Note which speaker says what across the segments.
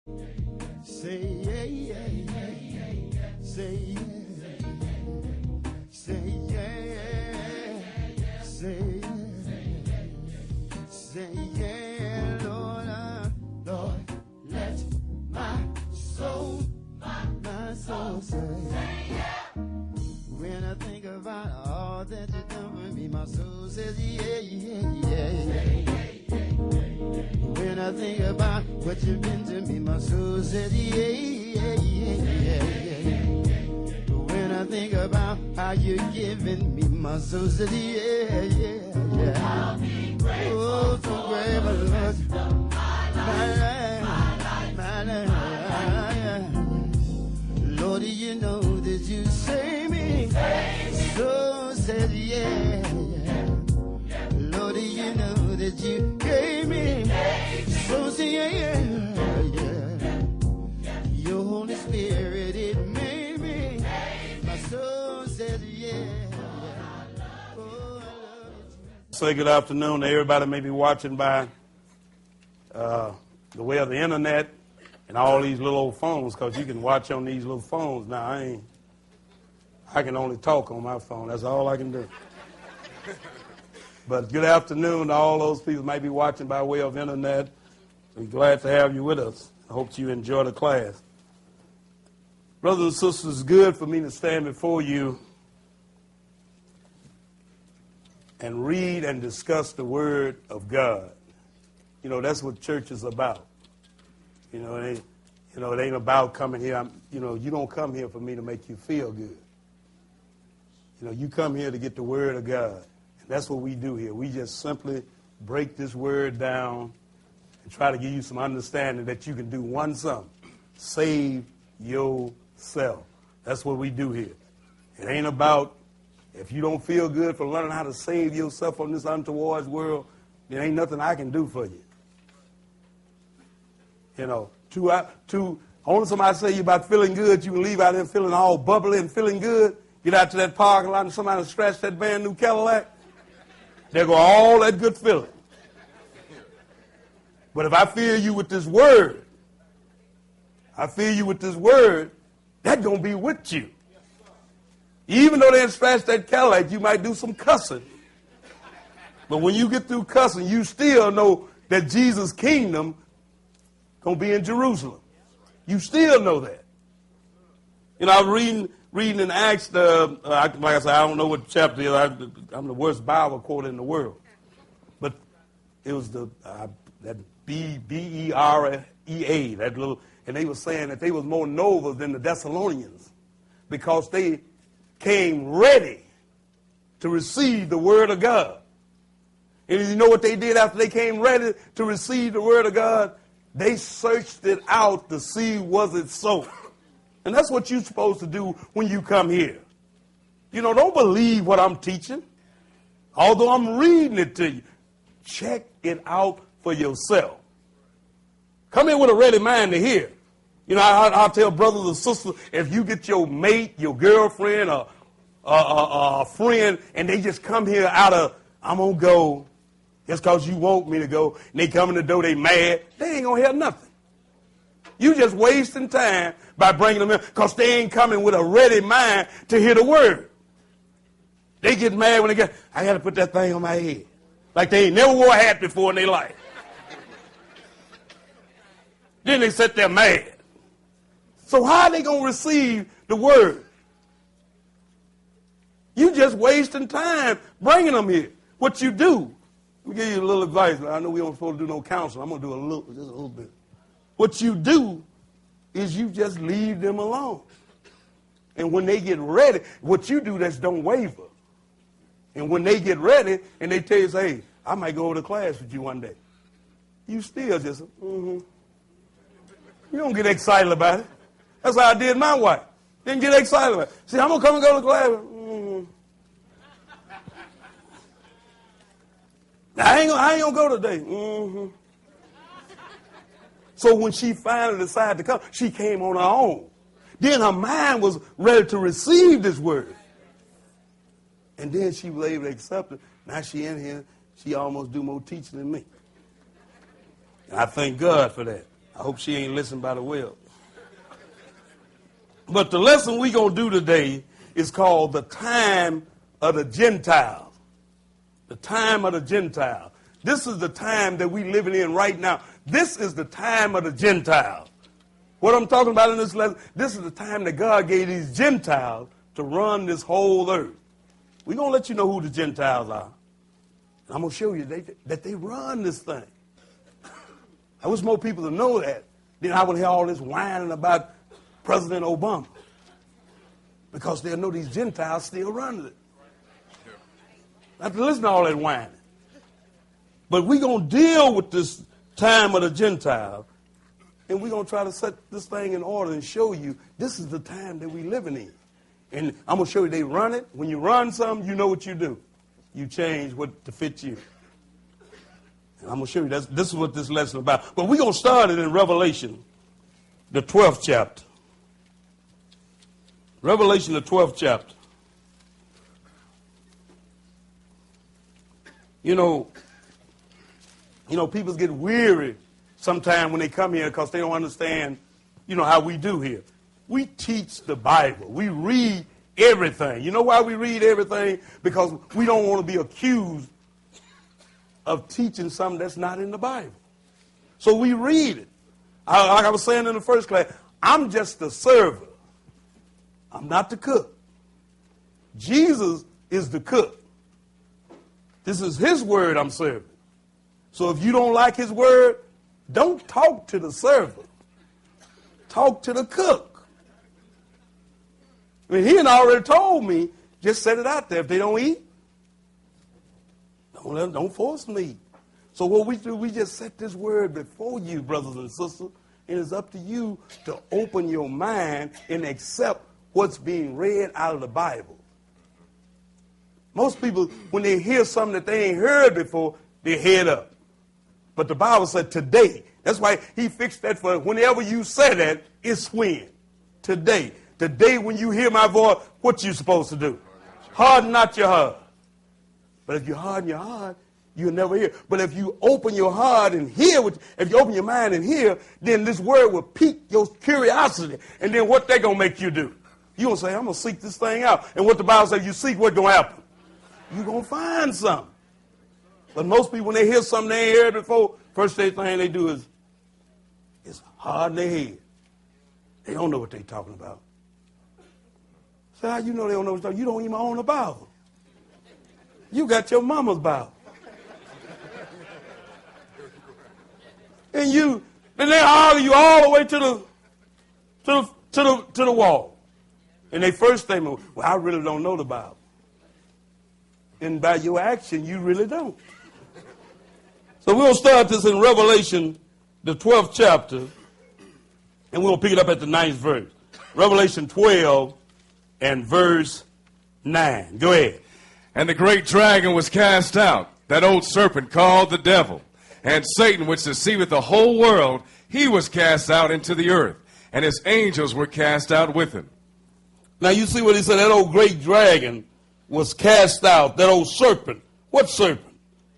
Speaker 1: Say yeah, yeah, yeah, yeah. Say yeah. Say yeah. Say yeah. Say yeah, Lord, Lord, let my soul say yeah. When I think about all that you've done for me, my soul says yeah, yeah, yeah, yeah. When I think about what you've been to me, my soul says yeah, yeah, yeah, yeah, yeah. When I think about how you're giving me, my soul says yeah, yeah, yeah. I'll be grateful. Oh, so grateful, Lord. My life. Lord, you know that you save me. So said yeah. Lord, you know that you gave me. So say yeah. Your Holy Spirit, it made me. My soul said yeah. Oh, I love you.
Speaker 2: Say good afternoon to everybody maybe watching by the way of the internet and all these little old phones, because you can watch on these little phones now. I can only talk on my phone. That's all I can do. But good afternoon to all those people who might be watching by way of internet. We're glad to have you with us. I hope you enjoy the class. Brothers and sisters, it's good for me to stand before you and read and discuss the Word of God. You know, that's what church is about. It ain't about coming here. You don't come here for me to make you feel good. You come here to get the Word of God. And that's what we do here. We just simply break this Word down and try to give you some understanding that you can do one something: save yourself. That's what we do here. It ain't about, if you don't feel good for learning how to save yourself from this untoward world, there ain't nothing I can do for you. Only somebody say you about feeling good, you can leave out there feeling all bubbly and feeling good. Get out to that parking lot and somebody scratch that brand new Cadillac. There go all that good feeling. But if I fill you with this word, that's going to be with you. Even though they didn't scratch that Cadillac, you might do some cussing. But when you get through cussing, you still know that Jesus' kingdom going to be in Jerusalem. You still know that. I was reading in Acts, like I said, I don't know what chapter it is. I'm the worst Bible quote in the world. But it was that B-E-R-E-A, that little, and they were saying that they was more noble than the Thessalonians because they came ready to receive the Word of God. And you know what they did after they came ready to receive the Word of God? They searched it out to see was it so. And that's what you're supposed to do when you come here. Don't believe what I'm teaching. Although I'm reading it to you, check it out for yourself. Come in with a ready mind to hear. I'll tell brothers and sisters, if you get your mate, your girlfriend, or a friend, and they just come here out of, I'm going to go, just because you want me to go, and they come in the door, they mad, they ain't going to hear nothing. You just wasting time by bringing them in because they ain't coming with a ready mind to hear the word. They get mad when I got to put that thing on my head. Like they ain't never wore a hat before in their life. Then they sit there mad. So how are they going to receive the word? You just wasting time bringing them here. What you do, let me give you a little advice. I know we don't supposed to do no counseling. I'm going to do just a little bit. What you do is you just leave them alone. And when they get ready, what you do is don't waver. And when they get ready and they tell you, hey, I might go to class with you one day. You still just, You don't get excited about it. That's how I did my wife. Didn't get excited about it. See, I'm going to come and go to class. I ain't going to go today. So when she finally decided to come, she came on her own. Then her mind was ready to receive this word. And then she was able to accept it. Now she in here, she almost do more teaching than me. And I thank God for that. I hope she ain't listening by the well. But the lesson we're going to do today is called the time of the Gentiles. The time of the Gentiles. This is the time that we're living in right now. This is the time of the Gentiles. What I'm talking about in this lesson, this is the time that God gave these Gentiles to run this whole earth. We're going to let you know who the Gentiles are. I'm going to show you that they run this thing. I wish more people to know that. Then I would hear all this whining about President Obama. Because they'll know these Gentiles still running it. I have to listen to all that whining. But we're going to deal with this time of the Gentiles. And we're going to try to set this thing in order and show you this is the time that we're living in. And I'm going to show you they run it. When you run something, you know what you do. You change what to fit you. And I'm going to show you this is what this lesson is about. But we're going to start it in Revelation, the 12th chapter. Revelation, the 12th chapter. You know, people get weary sometimes when they come here because they don't understand, how we do here. We teach the Bible. We read everything. You know why we read everything? Because we don't want to be accused of teaching something that's not in the Bible. So we read it. Like I was saying in the first class, I'm just the server. I'm not the cook. Jesus is the cook. This is his word I'm serving. So if you don't like his word, don't talk to the server. Talk to the cook. I mean, he had already told me, just set it out there. If they don't eat, don't force them to eat. So what we do, we just set this word before you, brothers and sisters, and it's up to you to open your mind and accept what's being read out of the Bible. Most people, when they hear something that they ain't heard before, they head up. But the Bible said today. That's why he fixed that for whenever you say that, it's when. Today. The day when you hear my voice, what you supposed to do? Harden not your heart. But if you harden your heart, you'll never hear. But if you open your heart and hear, if you open your mind and hear, then this word will pique your curiosity. And then what they going to make you do? You're going to say, I'm going to seek this thing out. And what the Bible says, you seek, what's going to happen? You're going to find something. But most people, when they hear something they ain't heard before, first thing they do is harden their head. They don't know what they're talking about. So how you know they don't know what they're talking about? You don't even own a Bible. You got your mama's Bible. And they argue you all the way to the wall. And they first statement, well, I really don't know the Bible. And by your action, you really don't. So we'll start this in Revelation, the 12th chapter, and we'll pick it up at the 9th verse. Revelation 12 and verse 9. Go ahead.
Speaker 3: And the great dragon was cast out, that old serpent called the devil, and Satan, which deceiveth the whole world, he was cast out into the earth, and his angels were cast out with him.
Speaker 2: Now you see what he said, that old great dragon was cast out, that old serpent. What serpent?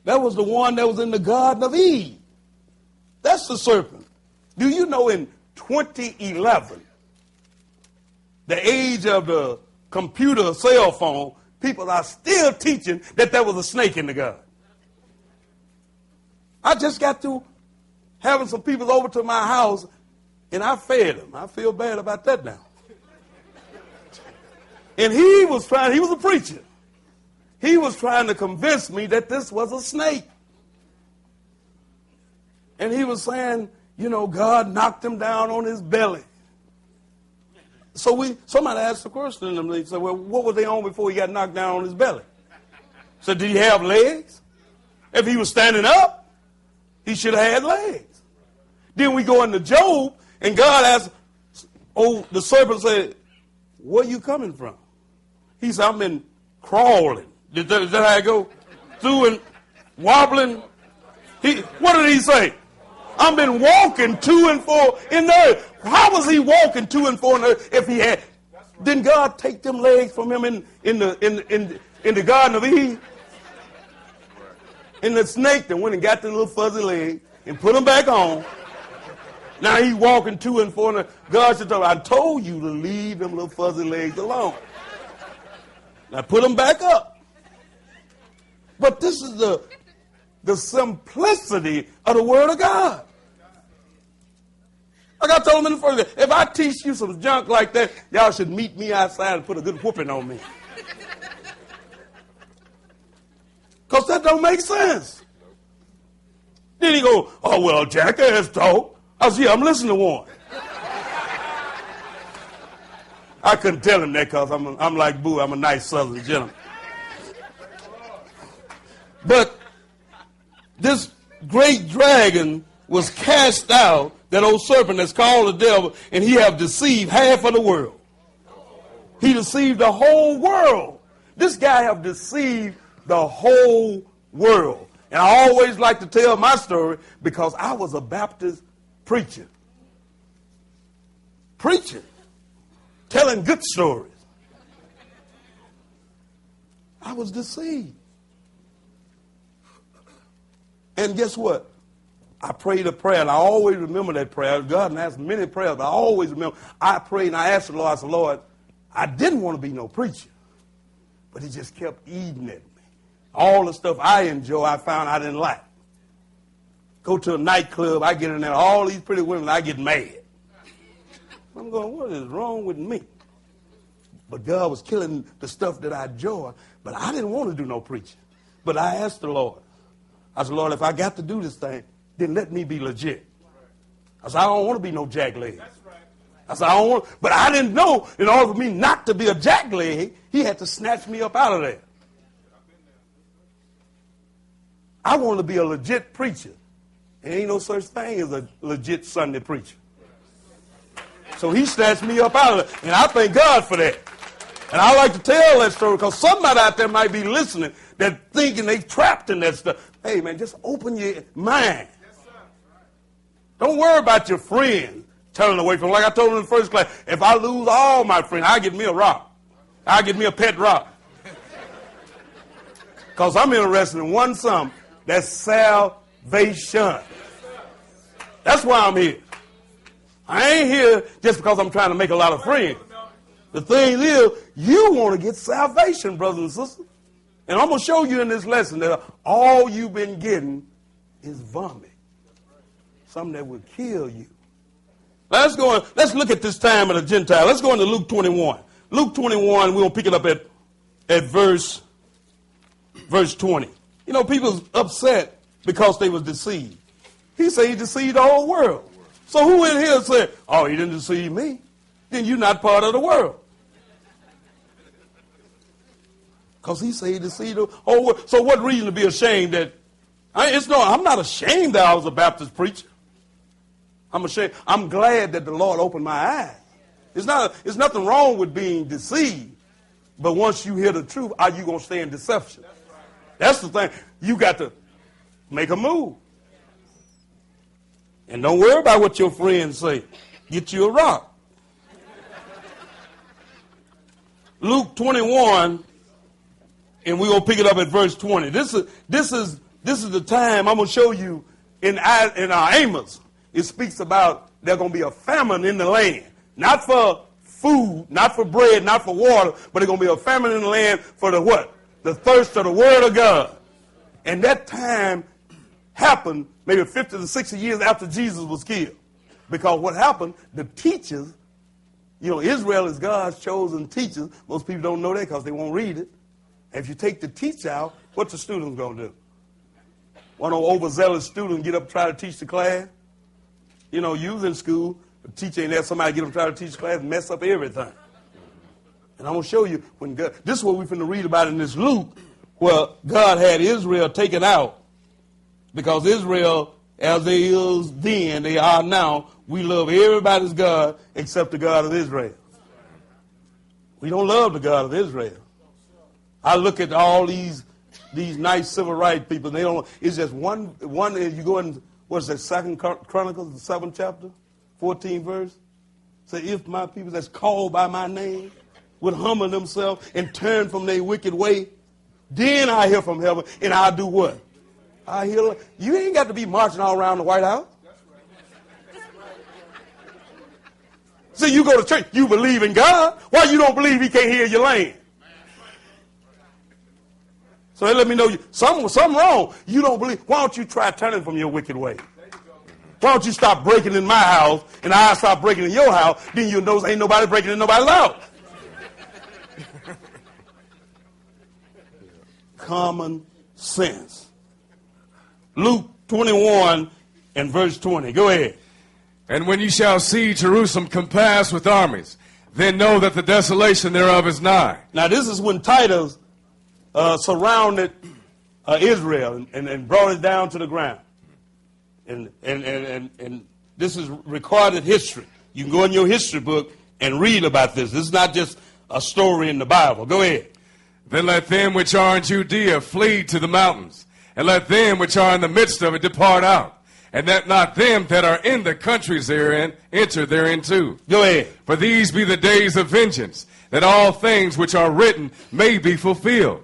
Speaker 2: That was the one that was in the Garden of Eve. That's the serpent. Do you know in 2011, the age of the computer cell phone, people are still teaching that there was a snake in the garden. I just got through having some people over to my house, and I fed them. I feel bad about that now. And he was a preacher. He was trying to convince me that this was a snake. And he was saying, God knocked him down on his belly. So somebody asked the question to him. They said, well, what was they on before he got knocked down on his belly? So did he have legs? If he was standing up, he should have had legs. Then we go into Job, and God asked, the serpent said, where you coming from? He said, I've been crawling. Is that how it go? Through and wobbling. What did he say? I've been walking to and fro in the earth. How was he walking to and fro in the earth if he had? Didn't God take them legs from him in the Garden of Eve? And the snake that went and got the little fuzzy leg and put them back on. Now he's walking to and fro, and God said, I told you to leave them little fuzzy legs alone. Now put them back up. But this is the simplicity of the Word of God. Like I told him in the first day, if I teach you some junk like that, y'all should meet me outside and put a good whooping on me. Because that don't make sense. Then he go, oh, well, jackass talk. I said, yeah, I'm listening to one. I couldn't tell him that because I'm like Boo. I'm a nice Southern gentleman. But this great dragon was cast out, that old serpent that's called the devil, and he have deceived half of the world. He deceived the whole world. This guy have deceived the whole world. And I always like to tell my story because I was a Baptist preacher. Preaching. Telling good stories. I was deceived. And guess what? I prayed a prayer, and I always remember that prayer. God has asked many prayers, but I always remember. I prayed, and I asked the Lord, I said, Lord, I didn't want to be no preacher, but he just kept eating at me. All the stuff I enjoy, I found I didn't like. Go to a nightclub, I get in there, all these pretty women, I get mad. I'm going, what is wrong with me? But God was killing the stuff that I enjoy, but I didn't want to do no preaching. But I asked the Lord. I said, Lord, if I got to do this thing, then let me be legit. I said, I don't want to be no jackleg. I said, I don't want, but I didn't know in order for me not to be a jackleg, he had to snatch me up out of there. I wanted to be a legit preacher. There ain't no such thing as a legit Sunday preacher. So he snatched me up out of it, and I thank God for that. And I like to tell that story because somebody out there might be listening that thinking they trapped in that stuff. Hey, man, just open your mind. Don't worry about your friends turning away from. Like I told them in the first class, if I lose all my friends, I'll get me a rock. I'll get me a pet rock. Because I'm interested in one something. That's salvation. That's why I'm here. I ain't here just because I'm trying to make a lot of friends. The thing is, you want to get salvation, brothers and sisters. And I'm going to show you in this lesson that all you've been getting is vomit. Something that will kill you. Let's look at this time of the Gentile. Let's go into Luke 21. Luke 21, we're going to pick it up at verse 20. You know, people's upset because they was deceived. He said he deceived the whole world. So who in here said, oh, he didn't deceive me? Then you're not part of the world. Because he said he deceived the whole world. So what reason to be ashamed that? I'm not ashamed that I was a Baptist preacher. I'm ashamed. I'm glad that the Lord opened my eyes. It's nothing wrong with being deceived. But once you hear the truth, are you going to stay in deception? That's the thing. You got to make a move. And don't worry about what your friends say. Get you a rock. Luke 21, and we're going to pick it up at verse 20. This is the time I'm going to show you in our Amos. It speaks about there's going to be a famine in the land. Not for food, not for bread, not for water, but there's going to be a famine in the land for the what? The thirst of the word of God. And that time happened maybe 50 to 60 years after Jesus was killed. Because what happened, the teachers, you know, Israel is God's chosen teachers. Most people don't know that because they won't read it. And if you take the teacher out, what's the students going to do? One of those overzealous students get up and try to teach the class. You know, you was in school, the teacher ain't there, somebody get up and try to teach the class and mess up everything. And I'm going to show you when God, this is what we're going to read about in this Luke, where God had Israel taken out. Because Israel, as they is then, they are now, we love everybody's God except the God of Israel. We don't love the God of Israel. I look at all these nice civil rights people, they don't, it's just one, you go in, what's that, 2 Chronicles, the 7th chapter, 14th verse? Say, if my people that's called by my name would humble themselves and turn from their wicked way, then I hear from heaven, and I'll do what? I hear. You ain't got to be marching all around the White House. See, you go to church, you believe in God. Why you don't believe he can't heal your land? So they let me know something wrong. You don't believe. Why don't you try turning from your wicked way? Why don't you stop breaking in my house and I stop breaking in your house? Then you know ain't nobody breaking in nobody's house. Common sense. Luke 21 and verse 20. Go ahead.
Speaker 3: And when you shall see Jerusalem compassed with armies, then know that the desolation thereof is nigh.
Speaker 2: Now this is when Titus surrounded Israel and brought it down to the ground. And this is recorded history. You can go in your history book and read about this. This is not just a story in the Bible. Go ahead.
Speaker 3: Then let them which are in Judea flee to the mountains, and let them which are in the midst of it depart out, and that not them that are in the countries therein enter therein too.
Speaker 2: Go ahead.
Speaker 3: For these be the days of vengeance, that all things which are written may be fulfilled.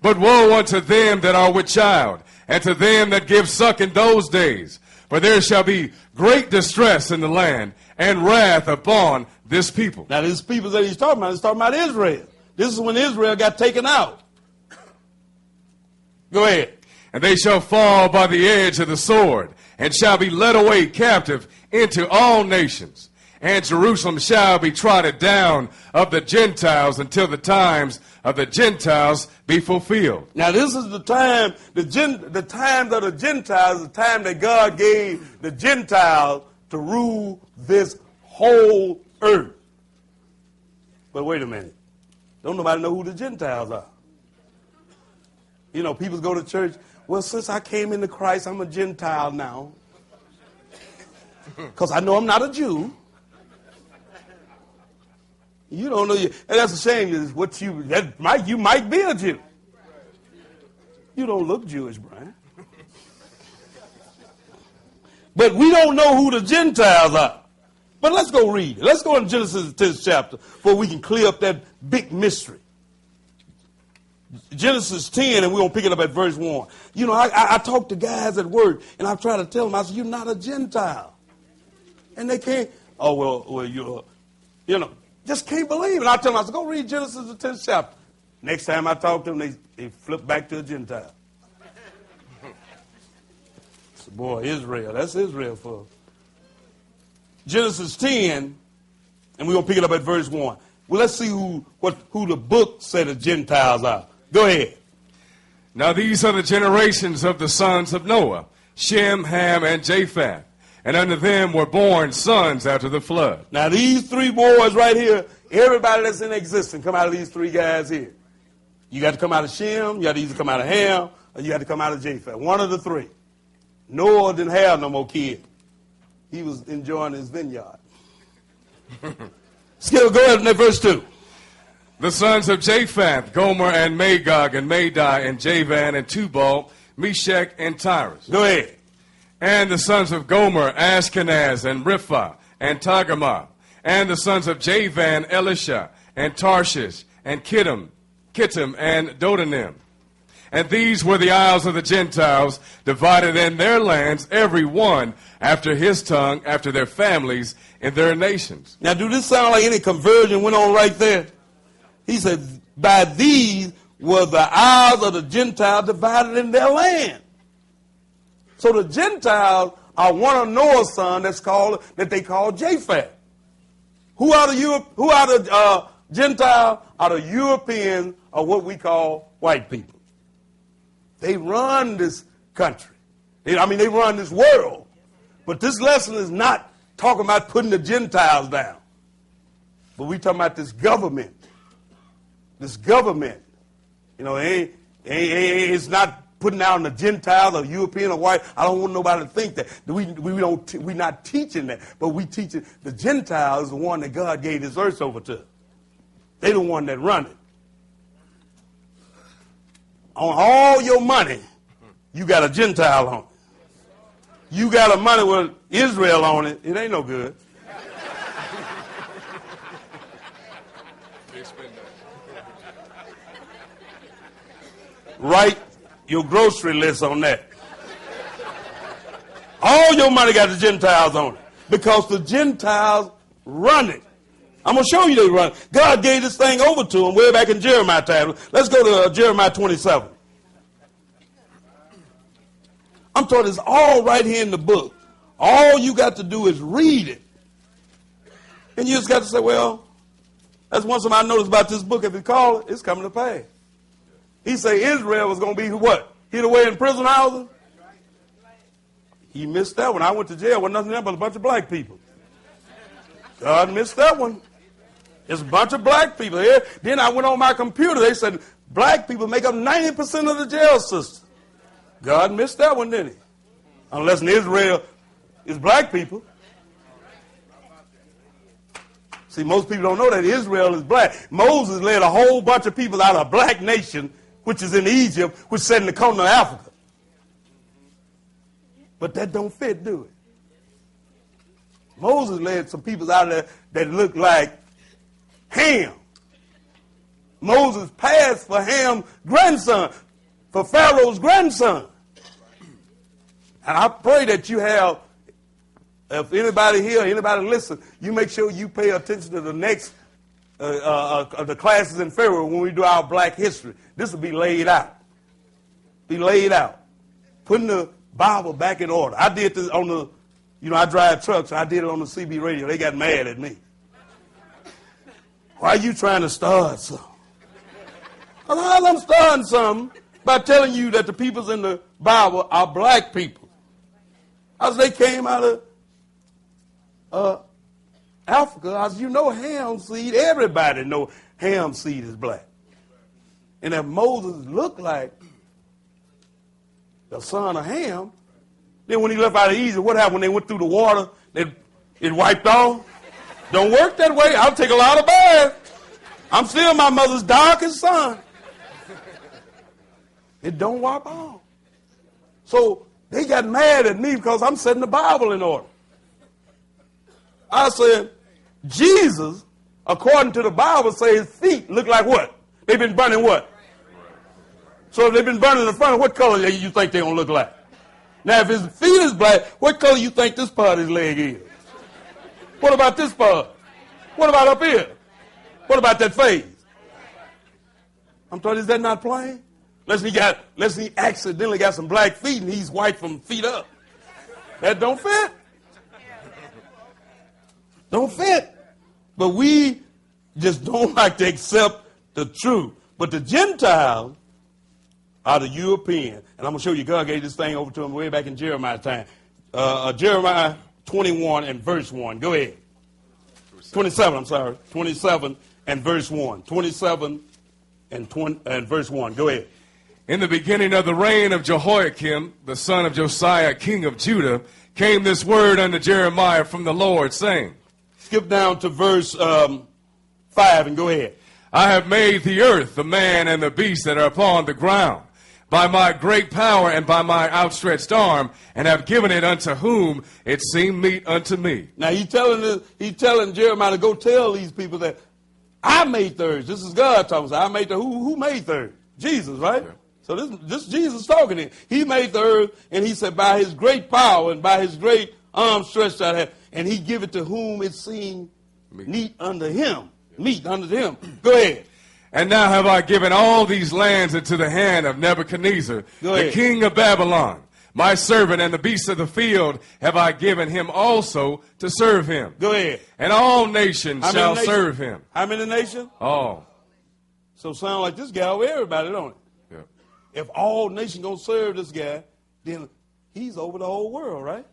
Speaker 3: But woe unto them that are with child, and to them that give suck in those days. For there shall be great distress in the land, and wrath upon this people.
Speaker 2: Now this people that he's talking about Israel. This is when Israel got taken out. Go ahead.
Speaker 3: And they shall fall by the edge of the sword, and shall be led away captive into all nations. And Jerusalem shall be trodden down of the Gentiles until the times of the Gentiles be fulfilled.
Speaker 2: Now this is the time, the times of the Gentiles, the time that God gave the Gentiles to rule this whole earth. But wait a minute. Don't nobody know who the Gentiles are. You know, people go to church. Well, since I came into Christ, I'm a Gentile now. Because I know I'm not a Jew. You don't know. And that's a shame. Is what you might be a Jew. You don't look Jewish, Brian. But we don't know who the Gentiles are. But let's go read it. Let's go in Genesis 10th chapter before we can clear up that big mystery. Genesis 10, and we're going to pick it up at verse 1. You know, I talk to guys at work, and I try to tell them, I said, you're not a Gentile. And they can't, you know, just can't believe it. I tell them, I said, go read Genesis the 10th chapter. Next time I talk to them, they flip back to a Gentile. So, boy, Israel, that's Israel for Genesis 10, and we're going to pick it up at verse 1. Well, let's see who the book said the Gentiles are. Go ahead.
Speaker 3: Now these are the generations of the sons of Noah, Shem, Ham, and Japheth. And unto them were born sons after the flood.
Speaker 2: Now these three boys right here, everybody that's in existence come out of these three guys here. You got to come out of Shem, you got to either come out of Ham, or you got to come out of Japheth. One of the three. Noah didn't have no more kids. He was enjoying his vineyard. Go ahead in verse 2.
Speaker 3: The sons of Japheth, Gomer and Magog and Madai and Javan and Tubal, Meshach and Tyrus.
Speaker 2: Go ahead.
Speaker 3: And the sons of Gomer, Ashkenaz and Riphah and Togarmah. And the sons of Javan, Elisha and Tarshish and Kittim and Dodanim. And these were the isles of the Gentiles, divided in their lands, every one after his tongue, after their families, in their nations.
Speaker 2: Now, do this sound like any conversion went on right there? He said, by these were the isles of the Gentiles divided in their land. So the Gentiles are one of Noah's sons that they call Japheth. Who are the Gentiles? Are the Europeans, or what we call white people. They run this country. They run this world. But this lesson is not talking about putting the Gentiles down. But we talking about this government. This government. You know, it's not putting down the Gentiles or European or white. I don't want nobody to think that. We're not teaching that. But we teaching the Gentiles is the one that God gave this earth over to. They the one that run it. On all your money, you got a Gentile on it. You got a money with Israel on it. It ain't no good. Write your grocery list on that. All your money got the Gentiles on it. Because the Gentiles run it. I'm going to show you they run. God gave this thing over to them way back in Jeremiah time. Let's go to Jeremiah 27. I'm told it's all right here in the book. All you got to do is read it. And you just got to say, well, that's one thing I noticed about this book. If you call it, it's coming to pass. He said Israel was going to be what? Hid away in prison houses? He missed that one. I went to jail with nothing else but a bunch of black people. God missed that one. It's a bunch of black people here. Then I went on my computer. They said black people make up 90% of the jail system. God missed that one, didn't he? Unless in Israel is black people. See, most people don't know that Israel is black. Moses led a whole bunch of people out of a black nation, which is in Egypt, which is in the continent of Africa. But that don't fit, do it? Moses led some people out there that looked like Ham. Moses passed for Ham's grandson, for Pharaoh's grandson. And I pray that you have, if anybody here, anybody listen, you make sure you pay attention to the next, the classes in Pharaoh when we do our black history. This will be laid out. Be laid out. Putting the Bible back in order. I did this on the, I drive trucks. I did it on the CB radio. They got mad at me. Why are you trying to start something? I'm starting something by telling you that the peoples in the Bible are black people. As they came out of Africa, as you know, Ham seed, everybody know Ham seed is black. And if Moses looked like the son of Ham, then when he left out of Egypt, what happened when they went through the water? It wiped off. Don't work that way. I'll take a lot of baths. I'm still my mother's darkest son. It don't wipe off. So they got mad at me because I'm setting the Bible in order. I said, Jesus, according to the Bible, says his feet look like what? They've been burning what? So if they've been burning in the front, what color do you think they're going to look like? Now, if his feet is black, what color you think this part of his leg is? What about this part? What about up here? What about that face? I'm told, is that not plain? Unless he accidentally got some black feet and he's white from feet up. That don't fit. Don't fit. But we just don't like to accept the truth. But the Gentiles are the European. And I'm going to show you, God gave this thing over to him way back in Jeremiah time. Jeremiah 21 and verse 1. Go ahead. 27, I'm sorry. 27 and verse 1. 27 and verse 1. Go ahead.
Speaker 3: In the beginning of the reign of Jehoiakim, the son of Josiah, king of Judah, came this word unto Jeremiah from the Lord, saying.
Speaker 2: Skip down to verse 5 and go ahead.
Speaker 3: I have made the earth, the man and the beast that are upon the ground, by my great power and by my outstretched arm, and have given it unto whom it seemed meet unto me.
Speaker 2: Now he's telling Jeremiah to go tell these people that I made the earth. This is God talking. I made the who made the earth? Jesus, right? Yeah. So this Jesus talking here. He made the earth, and he said by his great power and by his great arm stretched out, and he give it to whom it seemed meet unto him. Meet unto him. Go ahead.
Speaker 3: And now have I given all these lands into the hand of Nebuchadnezzar, the king of Babylon. My servant and the beasts of the field have I given him also to serve him.
Speaker 2: Go ahead.
Speaker 3: And all nations shall serve him.
Speaker 2: How many nations?
Speaker 3: All.
Speaker 2: So sound like this guy over everybody, don't it? Yeah. If all nations going to serve this guy, then he's over the whole world, right?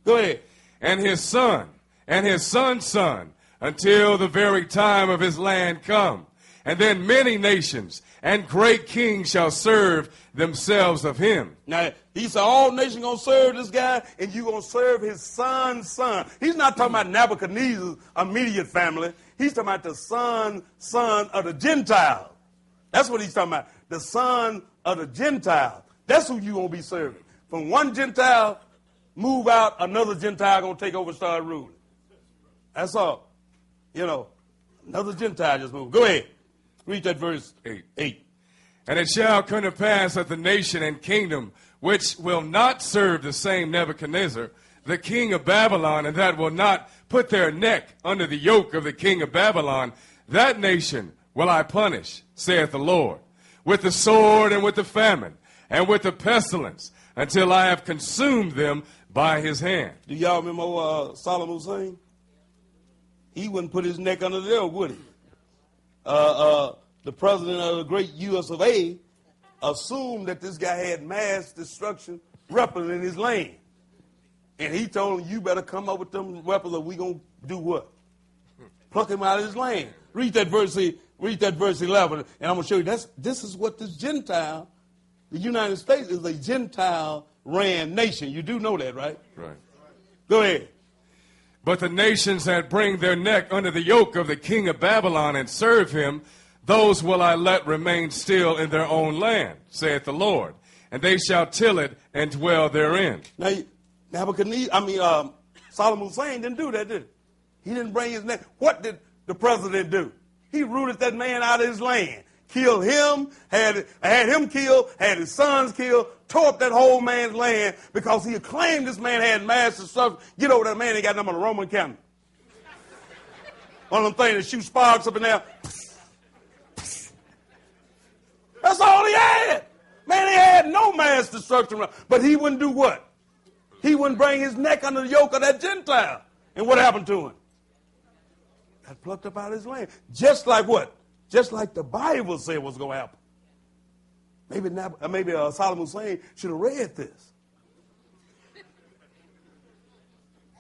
Speaker 2: Go ahead.
Speaker 3: And his son, and his son's son, until the very time of his land come. And then many nations and great kings shall serve themselves of him.
Speaker 2: Now, he said all nations going to serve this guy, and you're going to serve his son's son. He's not talking about Nebuchadnezzar's immediate family. He's talking about the son of the Gentiles. That's what he's talking about. The son of the Gentiles. That's who you're going to be serving. From one Gentile, move out, another Gentile going to take over and start ruling. That's all. Another Gentile just moved. Go ahead. Read that verse 8.
Speaker 3: And it shall come to pass that the nation and kingdom which will not serve the same Nebuchadnezzar, the king of Babylon, and that will not put their neck under the yoke of the king of Babylon, that nation will I punish, saith the Lord, with the sword and with the famine and with the pestilence, until I have consumed them by his hand.
Speaker 2: Do y'all remember Saddam Hussein? He wouldn't put his neck under the yoke, would he? The president of the great U.S. of A. assumed that this guy had mass destruction weapons in his land. And he told him, you better come up with them weapons or we going to do what? Pluck him out of his land. Read that verse 11, and I'm going to show you this is what this Gentile, the United States is a Gentile-ran nation. You do know that, right?
Speaker 3: Right.
Speaker 2: Go ahead.
Speaker 3: But the nations that bring their neck under the yoke of the king of Babylon and serve him, those will I let remain still in their own land, saith the Lord, and they shall till it and dwell therein.
Speaker 2: Now, Saddam Hussein didn't do that, did he? He didn't bring his neck. What did the president do? He rooted that man out of his land, killed him, had him killed, had his sons killed, tore up that whole man's land because he claimed this man had mass destruction. Get over that man, ain't got nothing on the Roman candle. One of them things that shoot sparks up in there. That's all he had. Man, he had no mass destruction. But he wouldn't do what? He wouldn't bring his neck under the yoke of that Gentile. And what happened to him? Got plucked up out of his land. Just like what? Just like the Bible said was going to happen. Maybe Saddam Hussein should have read this.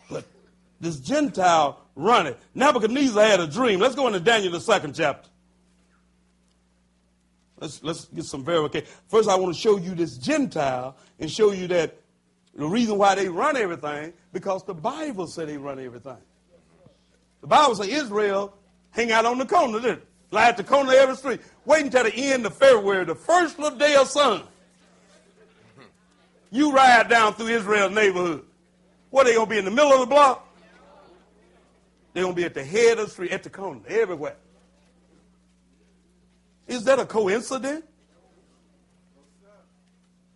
Speaker 2: But this Gentile running. Nebuchadnezzar had a dream. Let's go into Daniel, the 2nd chapter. Let's get some verification. First, I want to show you this Gentile and show you that the reason why they run everything, because the Bible said they run everything. The Bible says Israel hang out on the corner, didn't it? Lie at the corner of every street. Wait until the end of February, the first little day of sun. You ride down through Israel's neighborhood. What, they going to be in the middle of the block? They're going to be at the head of the street, at the corner, everywhere. Is that a coincidence?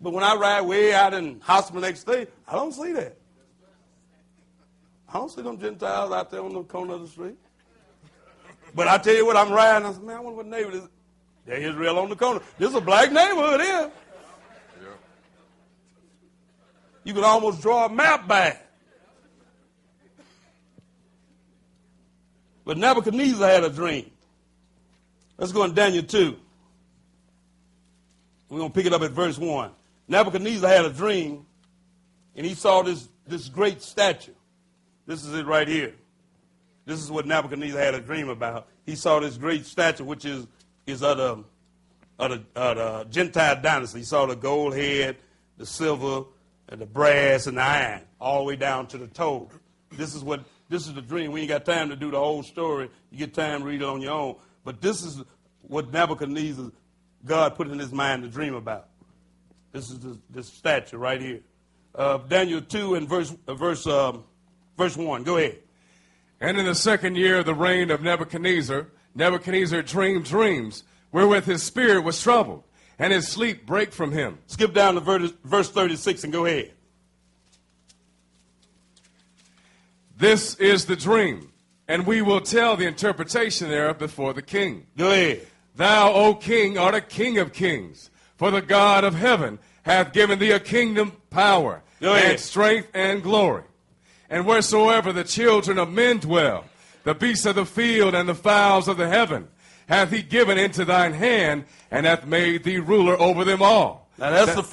Speaker 2: But when I ride way out in Hospital next State, I don't see that. I don't see them Gentiles out there on the corner of the street. But I tell you what, I'm riding. I said, man, I wonder what neighborhood is. There's Israel on the corner. This is a black neighborhood here. Yeah. You could almost draw a map by it. But Nebuchadnezzar had a dream. Let's go in Daniel 2. We're going to pick it up at verse 1. Nebuchadnezzar had a dream, and he saw this great statue. This is it right here. This is what Nebuchadnezzar had a dream about. He saw this great statue, which is of the Gentile dynasty. He saw the gold head, the silver, and the brass, and the iron, all the way down to the toe. This is the dream. We ain't got time to do the whole story. You get time to read it on your own. But this is what Nebuchadnezzar, God put in his mind to dream about. This is this statue right here. Daniel 2 and verse 1. Go ahead.
Speaker 3: And in the 2nd year of the reign of Nebuchadnezzar, Nebuchadnezzar dreamed dreams, wherewith his spirit was troubled, and his sleep brake from him.
Speaker 2: Skip down to verse 36 and go ahead.
Speaker 3: This is the dream, and we will tell the interpretation thereof before the king.
Speaker 2: Go ahead.
Speaker 3: Thou, O king, art a king of kings, for the God of heaven hath given thee a kingdom, power, and strength, and glory. And wheresoever the children of men dwell, the beasts of the field and the fowls of the heaven, hath he given into thine hand, and hath made thee ruler over them all.
Speaker 2: Now that's the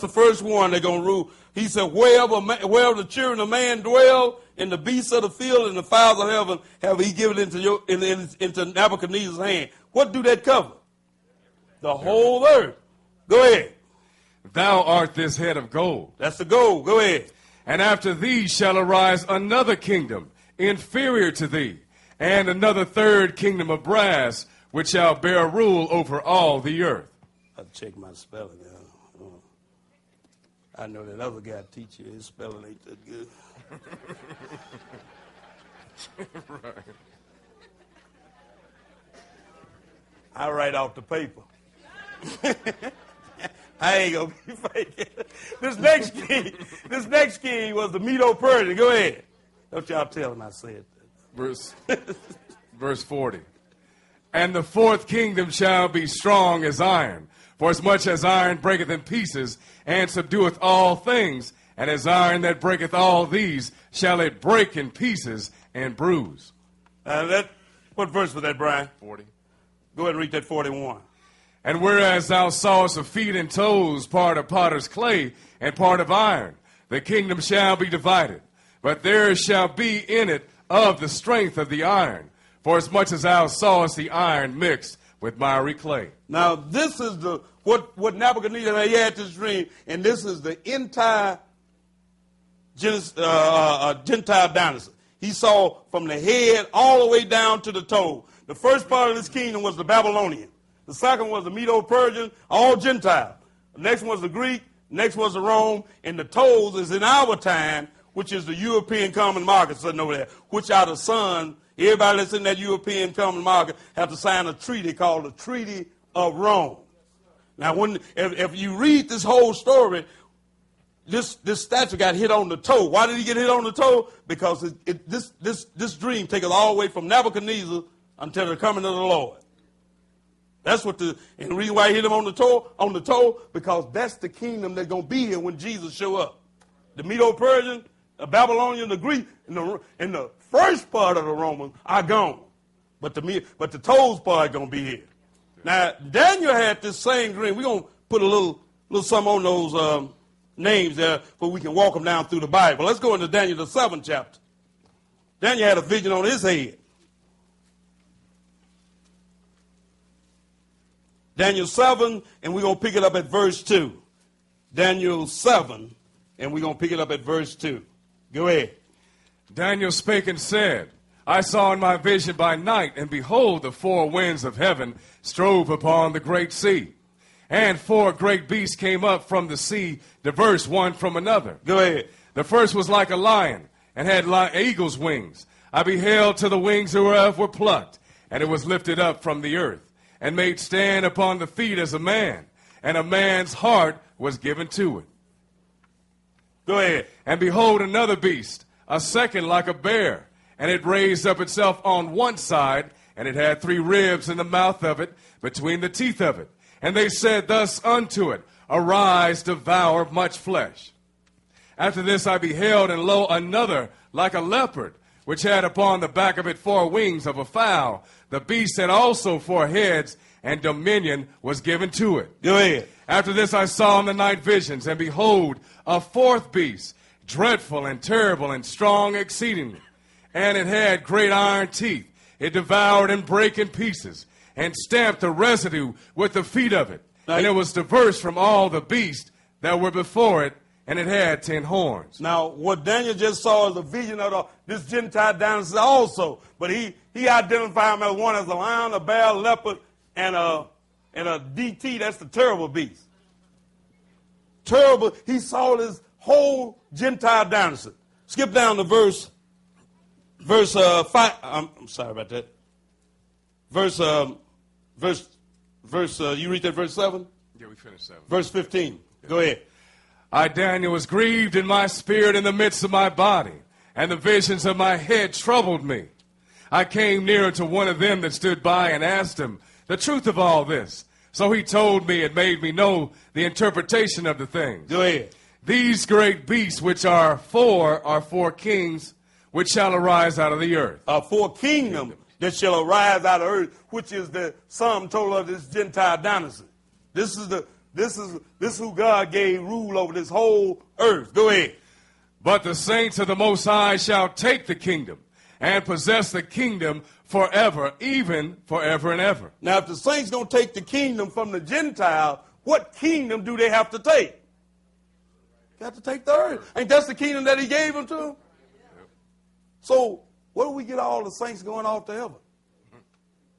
Speaker 2: first one they're going to rule. He said, wherever the children of man dwell, and the beasts of the field and the fowls of heaven, have he given into Nebuchadnezzar's hand. What do that cover? The whole earth. Go ahead.
Speaker 3: Thou art this head of gold.
Speaker 2: That's the gold. Go ahead.
Speaker 3: And after thee shall arise another kingdom, inferior to thee, and another third kingdom of brass, which shall bear rule over all the earth.
Speaker 2: I'll check my spelling out. I know that other guy teach you his spelling ain't that good.
Speaker 3: Right.
Speaker 2: I write off the paper. I ain't gonna be faking. This next king was the Medo-Persian. Go ahead. Don't y'all tell him I said that.
Speaker 3: Verse 40. And the fourth kingdom shall be strong as iron, for as much as iron breaketh in pieces, and subdueth all things, and as iron that breaketh all these, shall it break in pieces and bruise.
Speaker 2: What verse was that, Brian?
Speaker 3: 40.
Speaker 2: Go ahead and read that 41.
Speaker 3: And whereas thou sawest the feet and toes, part of potter's clay, and part of iron, the kingdom shall be divided. But there shall be in it of the strength of the iron, for as much as thou sawest the iron mixed with miry clay.
Speaker 2: Now, this is what Nebuchadnezzar had this dream, and this is the entire Gentile dynasty. He saw from the head all the way down to the toe. The first part of this kingdom was the Babylonian. The second was the Medo-Persian, all Gentile. The next one was the Greek. The next was the Rome. And the toes is in our time, which is the European common market sitting over there, which are the sons. Everybody that's in that European common market have to sign a treaty called the Treaty of Rome. Now, if you read this whole story, this statue got hit on the toe. Why did he get hit on the toe? Because this dream takes us all the way from Nebuchadnezzar until the coming of the Lord. That's and the reason why he hit him on the toe, because that's the kingdom that's going to be here when Jesus show up. The Medo-Persian, the Babylonian, the Greek, and the first part of the Romans are gone. But the toes part is going to be here. Now, Daniel had this same dream. We're going to put a little something on those names there so we can walk them down through the Bible. Let's go into Daniel, the 7th chapter. Daniel had a vision on his head. Daniel 7, and we're going to pick it up at verse 2. Daniel 7, and we're going to pick it up at verse 2. Go ahead.
Speaker 3: Daniel spake and said, I saw in my vision by night, and behold, the four winds of heaven strove upon the great sea. And four great beasts came up from the sea, diverse one from another.
Speaker 2: Go ahead.
Speaker 3: The first was like a lion, and had eagle's wings. I beheld till the wings thereof were plucked, and it was lifted up from the earth, and made stand upon the feet as a man, and a man's heart was given to it.
Speaker 2: Go ahead.
Speaker 3: And behold, another beast, a second like a bear, and it raised up itself on one side, and it had 3 ribs in the mouth of it, between the teeth of it. And they said thus unto it, Arise, devour much flesh. After this I beheld, and lo, another like a leopard, which had upon the back of it 4 wings of a fowl. The beast had also 4 heads, and dominion was given to it.
Speaker 2: Go ahead.
Speaker 3: After this I saw in the night visions, and behold, a 4th beast, dreadful and terrible and strong exceedingly. And it had great iron teeth. It devoured and brake in pieces, and stamped the residue with the feet of it.
Speaker 2: Now,
Speaker 3: and it was diverse from all the beasts that were before it, and it had 10 horns.
Speaker 2: Now, what Daniel just saw is a vision of this Gentile dynasty also. But he identified him as one as a lion, a bear, a leopard, and a DT. That's the terrible beast. Terrible. He saw this whole Gentile dynasty. Skip down to verse 5. I'm sorry about that. You read that verse 7?
Speaker 3: Yeah, we finished 7.
Speaker 2: Verse 15. Yeah. Go ahead.
Speaker 3: I, Daniel, was grieved in my spirit in the midst of my body, and the visions of my head troubled me. I came near unto one of them that stood by and asked him the truth of all this. So he told me and made me know the interpretation of the things.
Speaker 2: Go ahead.
Speaker 3: These great beasts which are 4 kings which shall arise out of the earth.
Speaker 2: 4 kingdoms that shall arise out of earth, which is the sum total of this Gentile dynasty. This is who God gave rule over this whole earth. Go ahead.
Speaker 3: But the saints of the Most High shall take the kingdom and possess the kingdom forever, even forever and ever.
Speaker 2: Now, if the saints don't take the kingdom from the Gentile, what kingdom do they have to take? They have to take the earth. Ain't that the kingdom that he gave them to them? So, where do we get all the saints going off to heaven?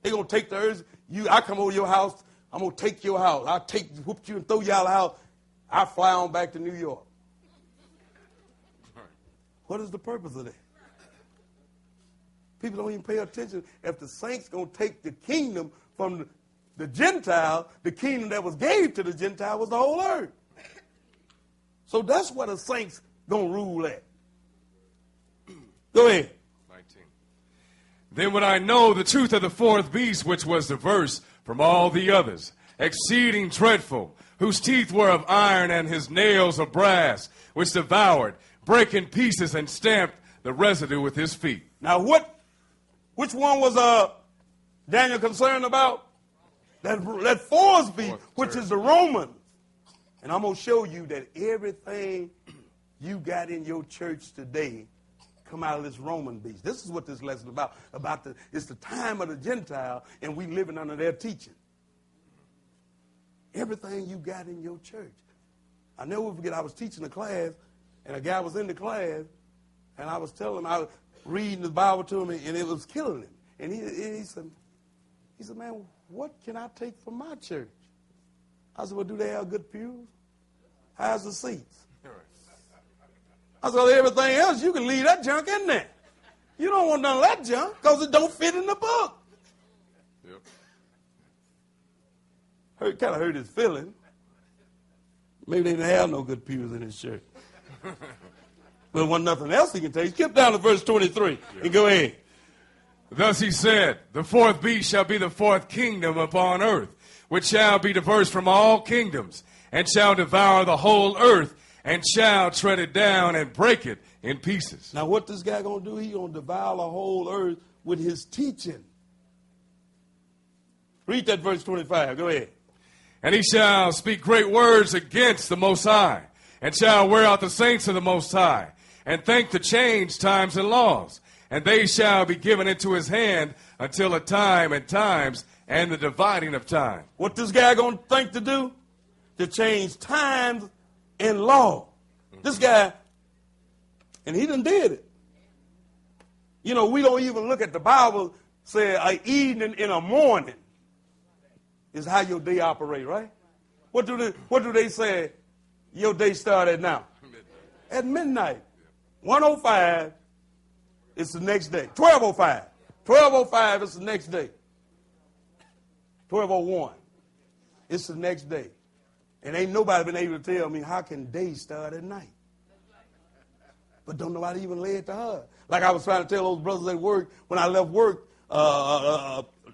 Speaker 2: They're going to take the earth. I come over your house. I'm going to take your house. I'll whoop you and throw you out of the house. I fly on back to New York. What is the purpose of that? People don't even pay attention. If the saints going to take the kingdom from the Gentile, the kingdom that was gave to the Gentile was the whole earth. So that's where the saints going to rule at. Go ahead.
Speaker 3: 19. Then would I know the truth of the fourth beast, which was diverse from all the others, exceeding dreadful, whose teeth were of iron and his nails of brass, which devoured, brake in pieces, and stamped the residue with his feet.
Speaker 2: Now which one was Daniel concerned about? That fourth beast, which is the Romans. And I'm going to show you that everything you got in your church today come out of this Roman beast. This is what this lesson is about. It's the time of the Gentile, and we living under their teaching. Everything you got in your church. I never forget, I was teaching a class, and a guy was in the class, and I was telling him, I was reading the Bible to him, and it was killing him. And he said, man, what can I take from my church? I said, well, do they have good pews? How's the seats? I said, well, everything else, you can leave that junk in there. You don't want none of that junk because it don't fit in the book. Yep. Kind of hurt his feeling. Maybe they didn't have no good pews in his church. But wasn't nothing else he can take. Skip down to verse 23 and go ahead.
Speaker 3: Thus he said, the fourth beast shall be the fourth kingdom upon earth, which shall be diverse from all kingdoms, and shall devour the whole earth, and shall tread it down and break it in pieces.
Speaker 2: Now what this guy going to do? He going to devour the whole earth with his teaching. Read that verse 25. Go ahead.
Speaker 3: And he shall speak great words against the Most High, and shall wear out the saints of the Most High, and think to change times and laws. And they shall be given into his hand until a time and times and the dividing of time.
Speaker 2: What this guy going to think to do? To change times and law. This guy, and he done did it. You know, we don't even look at the Bible, say an evening and a morning is how your day operate, right? What do they say your day start at now? At midnight. 1:05 is the next day. 12:05. 12:05 is the next day. 12:01 it's the next day. And ain't nobody been able to tell me how can day start at night. But don't nobody even lay it to her. Like I was trying to tell those brothers at work, when I left work,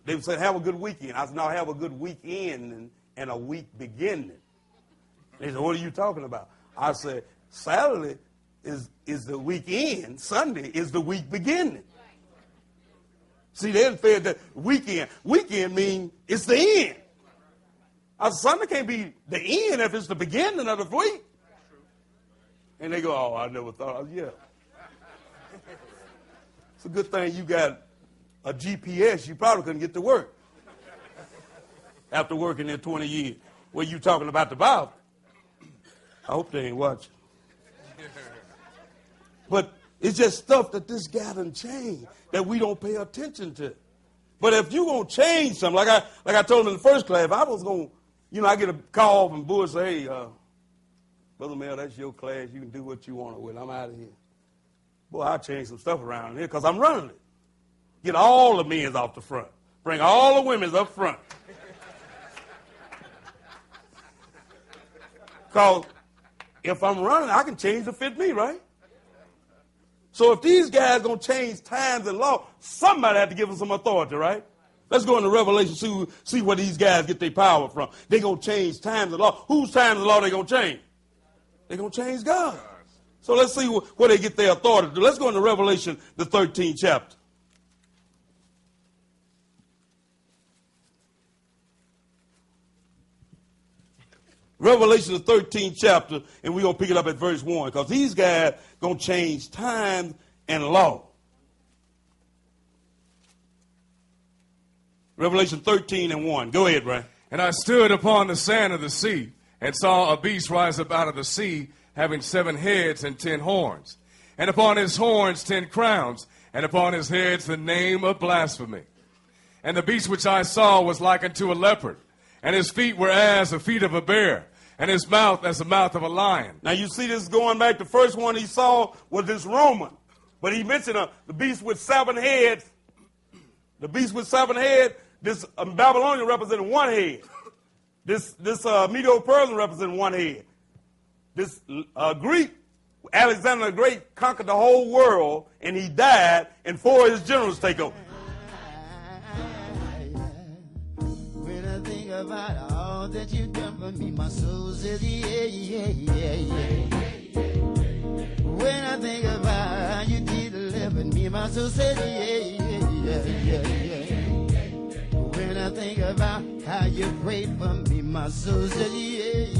Speaker 2: they said, have a good weekend. I said, no, have a good weekend and a week beginning. They said, what are you talking about? I said, Saturday is the weekend. Sunday is the week beginning. See, they didn't say that weekend. Weekend means it's the end. I said, Sunday can't be the end if it's the beginning of the week. And they go, oh, I never thought. Yeah. It's a good thing you got a GPS. You probably couldn't get to work after working there 20 years. Well, you talking about the Bible. I hope they ain't watching. But it's just stuff that this guy done changed that we don't pay attention to. But if you going to change something, like I told him in the first class, if I was going to, I get a call from Bush, say, hey, Brother Mel, that's your class. You can do what you want with it. I'm out of here. Boy, I'll change some stuff around here because I'm running it. Get all the men's off the front. Bring all the women's up front. Because if I'm running, I can change to fit me, right? So if these guys going to change times and law, somebody had to give them some authority, right? Let's go into Revelation, see where these guys get their power from. They're going to change times and law. Whose times and law they going to change? They're going to change God. So let's see where they get their authority. Let's go into Revelation, the 13th chapter. Revelation, the 13th chapter, and we're going to pick it up at verse 1, because these guys going to change time and law. Revelation 13 and 1. Go ahead, Brian.
Speaker 3: And I stood upon the sand of the sea, and saw a beast rise up out of the sea, having 7 heads and 10 horns. And upon his horns 10 crowns, and upon his heads the name of blasphemy. And the beast which I saw was like unto a leopard, and his feet were as the feet of a bear, and his mouth as the mouth of a lion.
Speaker 2: Now you see this going back, the first one he saw was this Roman. But he mentioned the beast with 7 heads. The beast with 7 heads, This Babylonian represented one head. This Medo-Persian represented one head. This Greek, Alexander the Great, conquered the whole world, and he died, and 4 of his generals take over.
Speaker 1: When I think about all that you've done for me, my soul says, yeah, yeah, yeah, yeah. When I think about how you delivered me, my soul says, yeah, yeah, yeah, yeah, yeah. When I think about how you prayed for me, my soul says, yeah,